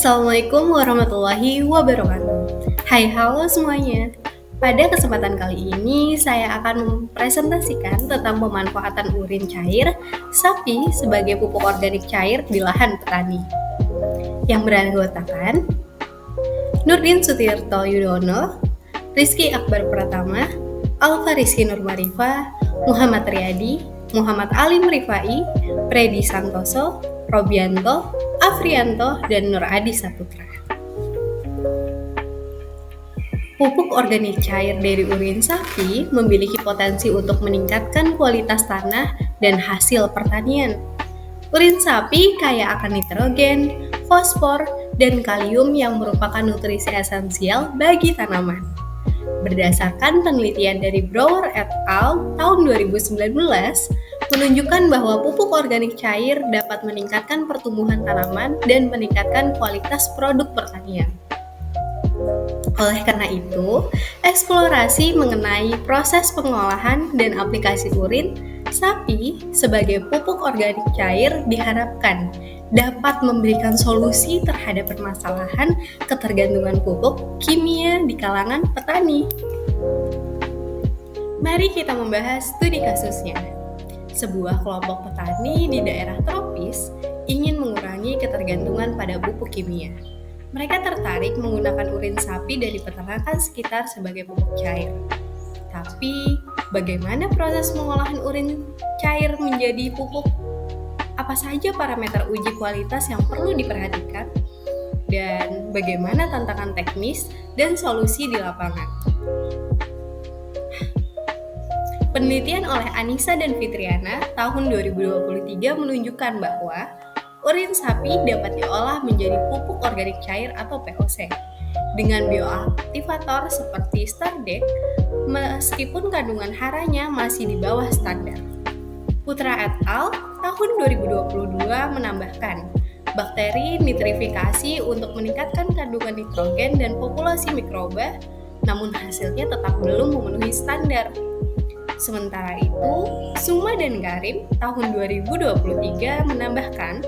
Assalamualaikum warahmatullahi wabarakatuh. Hai, halo semuanya. Pada kesempatan kali ini, saya akan mempresentasikan tentang pemanfaatan urin cair sapi sebagai pupuk organik cair di lahan petani. Yang beranggotakan Nurdin Sutirto Yudono, Rizky Akbar Pratama, Alfa Rizky Nurmarifa, Muhammad Riyadi, Muhammad Alim Rifai, Freddy Santoso, Robianto, Afrianto, dan Nur Adi Saputra. Pupuk organik cair dari urin sapi memiliki potensi untuk meningkatkan kualitas tanah dan hasil pertanian. Urin sapi kaya akan nitrogen, fosfor, dan kalium yang merupakan nutrisi esensial bagi tanaman. Berdasarkan penelitian dari Brower et al. Tahun 2019, menunjukkan bahwa pupuk organik cair dapat meningkatkan pertumbuhan tanaman dan meningkatkan kualitas produk pertanian. Oleh karena itu, eksplorasi mengenai proses pengolahan dan aplikasi urin sapi sebagai pupuk organik cair diharapkan dapat memberikan solusi terhadap permasalahan ketergantungan pupuk kimia di kalangan petani. Mari kita membahas studi kasusnya. Sebuah kelompok petani di daerah tropis ingin mengurangi ketergantungan pada pupuk kimia. Mereka tertarik menggunakan urin sapi dari peternakan sekitar sebagai pupuk cair. Tapi, bagaimana proses pengolahan urin cair menjadi pupuk? Apa saja parameter uji kualitas yang perlu diperhatikan? Dan bagaimana tantangan teknis dan solusi di lapangan? Penelitian oleh Anissa dan Fitriana tahun 2023 menunjukkan bahwa urin sapi dapat diolah menjadi pupuk organik cair atau POC dengan bioaktivator seperti Stardek meskipun kandungan haranya masih di bawah standar. Putra et al. Tahun 2022 menambahkan bakteri nitrifikasi untuk meningkatkan kandungan nitrogen dan populasi mikroba, namun hasilnya tetap belum memenuhi standar. Sementara itu, Suma dan Karim tahun 2023 menambahkan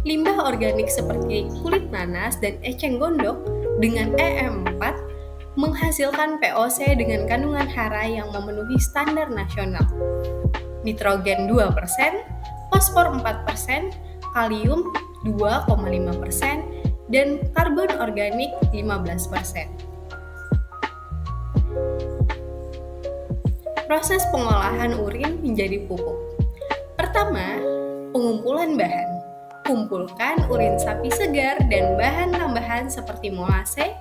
limbah organik seperti kulit nanas dan eceng gondok dengan EM4 menghasilkan POC dengan kandungan hara yang memenuhi standar nasional. Nitrogen 2%, fosfor 4%, kalium 2,5%, dan karbon organik 15%. Proses pengolahan urin menjadi pupuk. Pertama, pengumpulan bahan. Kumpulkan urin sapi segar dan bahan tambahan seperti molase,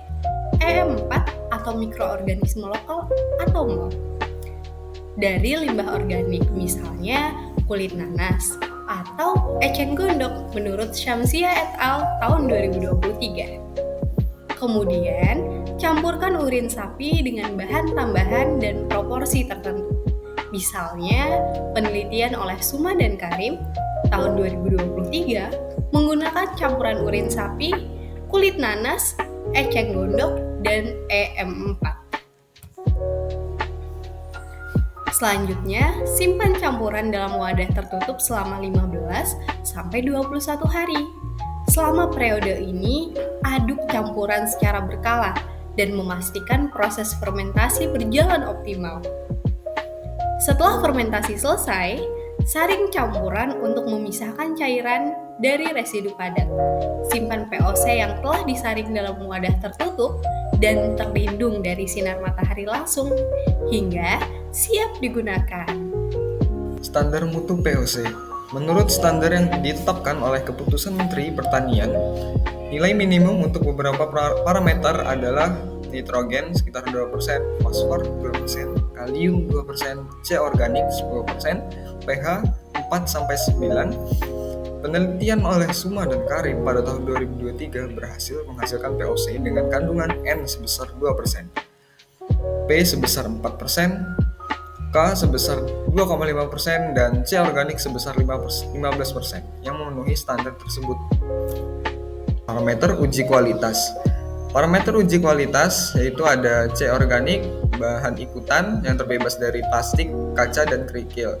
EM4 atau mikroorganisme lokal atau MOL. Dari limbah organik misalnya kulit nanas atau eceng gondok menurut Syamsia et al. Tahun 2023. Kemudian, campurkan urin sapi dengan bahan tambahan dan proporsi tertentu. Misalnya, penelitian oleh Suma dan Karim tahun 2023 menggunakan campuran urin sapi, kulit nanas, eceng gondok, dan EM4. Selanjutnya, simpan campuran dalam wadah tertutup selama 15 sampai 21 hari. Selama periode ini, aduk campuran secara berkala dan memastikan proses fermentasi berjalan optimal. Setelah fermentasi selesai, saring campuran untuk memisahkan cairan dari residu padat. Simpan POC yang telah disaring dalam wadah tertutup dan terlindung dari sinar matahari langsung hingga siap digunakan. Standar mutu POC. Menurut standar yang ditetapkan oleh Keputusan Menteri Pertanian, nilai minimum untuk beberapa parameter adalah nitrogen sekitar 2%, fosfor 2%, kalium 2%, C organik 10%, pH 4-9. Penelitian oleh Suma dan Karim pada tahun 2023 berhasil menghasilkan POC dengan kandungan N sebesar 2%, P sebesar 4%, K sebesar 2,5% dan C organik sebesar 15% yang memenuhi standar tersebut. Parameter uji kualitas. Parameter uji kualitas yaitu ada C organik, bahan ikutan yang terbebas dari plastik, kaca, dan kerikil,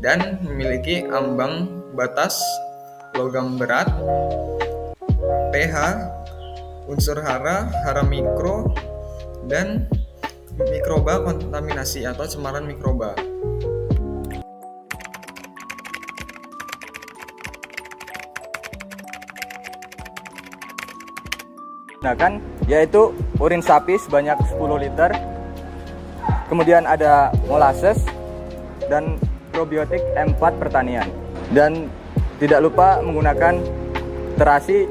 dan memiliki ambang batas logam berat, pH unsur hara, hara mikro, dan mikroba kontaminasi atau cemaran mikroba. Gunakan yaitu urin sapi sebanyak 10 liter, kemudian ada molasses dan probiotik M4 pertanian, dan tidak lupa menggunakan terasi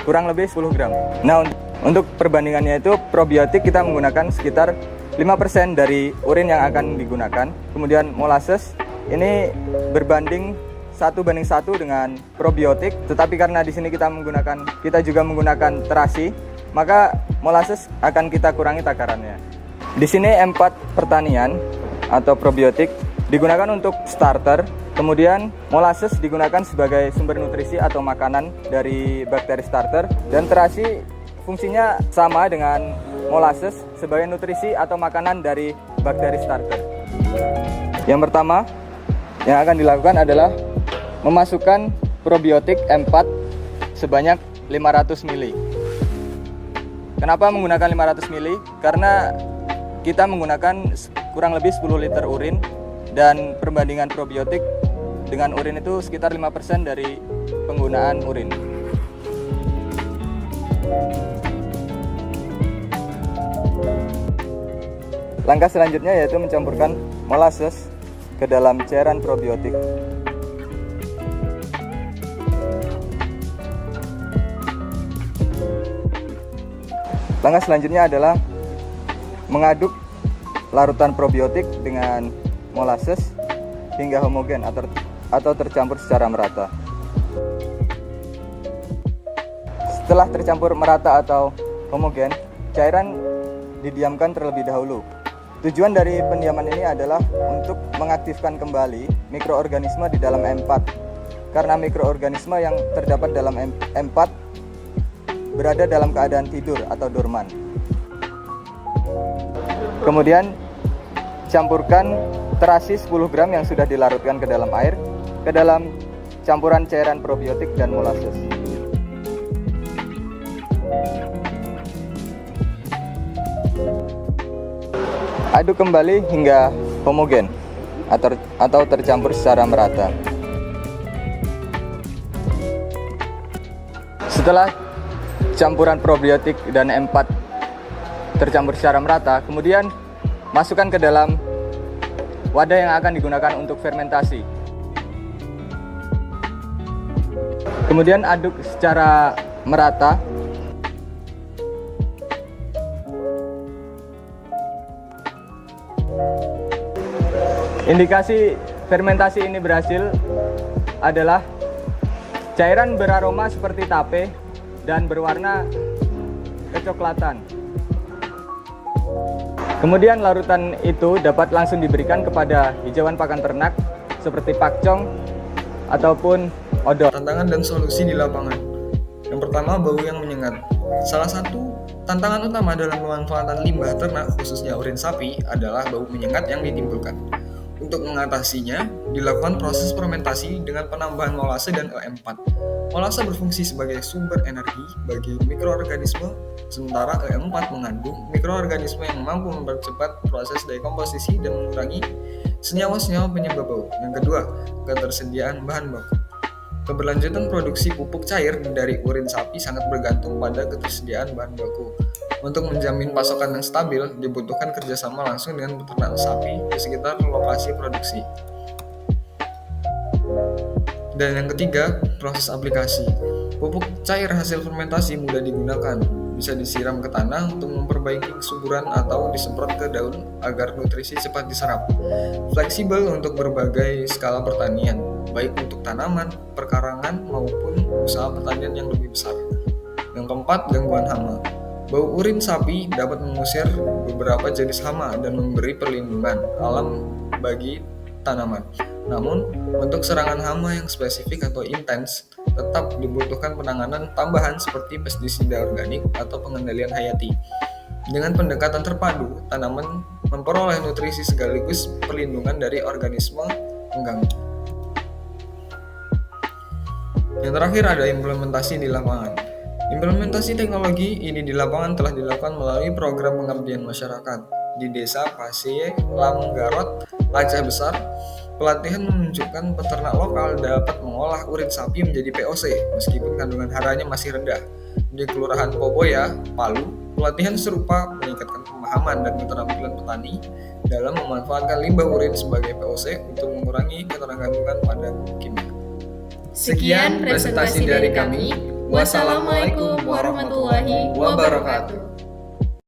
kurang lebih 10 gram. Nah, untuk perbandingannya itu probiotik kita menggunakan sekitar 5% dari urin yang akan digunakan, kemudian molasses ini berbanding 1:1 dengan probiotik, tetapi karena di sini kita juga menggunakan terasi, maka molasses akan kita kurangi takarannya. Di sini M4 pertanian atau probiotik digunakan untuk starter, kemudian molasses digunakan sebagai sumber nutrisi atau makanan dari bakteri starter, dan terasi fungsinya sama dengan molasses sebagai nutrisi atau makanan dari bakteri starter. Yang pertama yang akan dilakukan adalah memasukkan probiotik M4 sebanyak 500 ml. Kenapa menggunakan 500 ml? Karena kita menggunakan kurang lebih 10 liter urin, dan perbandingan probiotik dengan urin itu sekitar 5% dari penggunaan urin. Langkah selanjutnya yaitu mencampurkan molasses ke dalam cairan probiotik. Langkah selanjutnya adalah mengaduk larutan probiotik dengan molasses hingga homogen atau tercampur secara merata. Setelah tercampur merata atau homogen, cairan didiamkan terlebih dahulu. Tujuan dari pendiaman ini adalah untuk mengaktifkan kembali mikroorganisme di dalam M4, karena mikroorganisme yang terdapat dalam M4 berada dalam keadaan tidur atau dorman. Kemudian campurkan terasi 10 gram yang sudah dilarutkan ke dalam air ke dalam campuran cairan probiotik dan molasses. Aduk kembali hingga homogen atau tercampur secara merata. Setelah campuran probiotik dan M4 tercampur secara merata, kemudian masukkan ke dalam wadah yang akan digunakan untuk fermentasi. Kemudian aduk secara merata. Indikasi fermentasi ini berhasil adalah cairan beraroma seperti tape dan berwarna kecoklatan. Kemudian larutan itu dapat langsung diberikan kepada hijauan pakan ternak seperti pakcong ataupun odol. Tantangan dan solusi di lapangan. Yang pertama, bau yang menyengat. Salah satu tantangan utama dalam pemanfaatan limbah ternak, khususnya urin sapi, adalah bau menyengat yang ditimbulkan. Untuk mengatasinya, dilakukan proses fermentasi dengan penambahan molase dan E4. Molase berfungsi sebagai sumber energi bagi mikroorganisme, sementara E4 mengandung mikroorganisme yang mampu mempercepat proses dekomposisi dan mengurangi senyawa-senyawa penyebab bau. Yang kedua, ketersediaan bahan baku. Keberlanjutan produksi pupuk cair dari urin sapi sangat bergantung pada ketersediaan bahan baku. Untuk menjamin pasokan yang stabil, dibutuhkan kerjasama langsung dengan peternak sapi di sekitar lokasi produksi. Dan yang ketiga, proses aplikasi. Pupuk cair hasil fermentasi mudah digunakan, bisa disiram ke tanah untuk memperbaiki kesuburan atau disemprot ke daun agar nutrisi cepat diserap. Fleksibel untuk berbagai skala pertanian, baik untuk tanaman, perkarangan, maupun usaha pertanian yang lebih besar. Yang keempat, gangguan hama. Bau urin sapi dapat mengusir beberapa jenis hama dan memberi perlindungan alam bagi tanaman. Namun, untuk serangan hama yang spesifik atau intens, tetap dibutuhkan penanganan tambahan seperti pestisida organik atau pengendalian hayati. Dengan pendekatan terpadu, tanaman memperoleh nutrisi sekaligus perlindungan dari organisme pengganggu. Yang terakhir ada implementasi di lapangan. Implementasi teknologi ini di lapangan telah dilakukan melalui program pengabdian masyarakat di Desa Pasie, Lamgarot, Aceh Besar. Pelatihan menunjukkan peternak lokal dapat mengolah urin sapi menjadi POC meskipun kandungan haranya masih rendah. Di Kelurahan Poboya, Palu, pelatihan serupa meningkatkan pemahaman dan keterampilan petani dalam memanfaatkan limbah urin sebagai POC untuk mengurangi ketergantungan pada pupuk kimia. Sekian presentasi dari kami. Wassalamualaikum warahmatullahi wabarakatuh.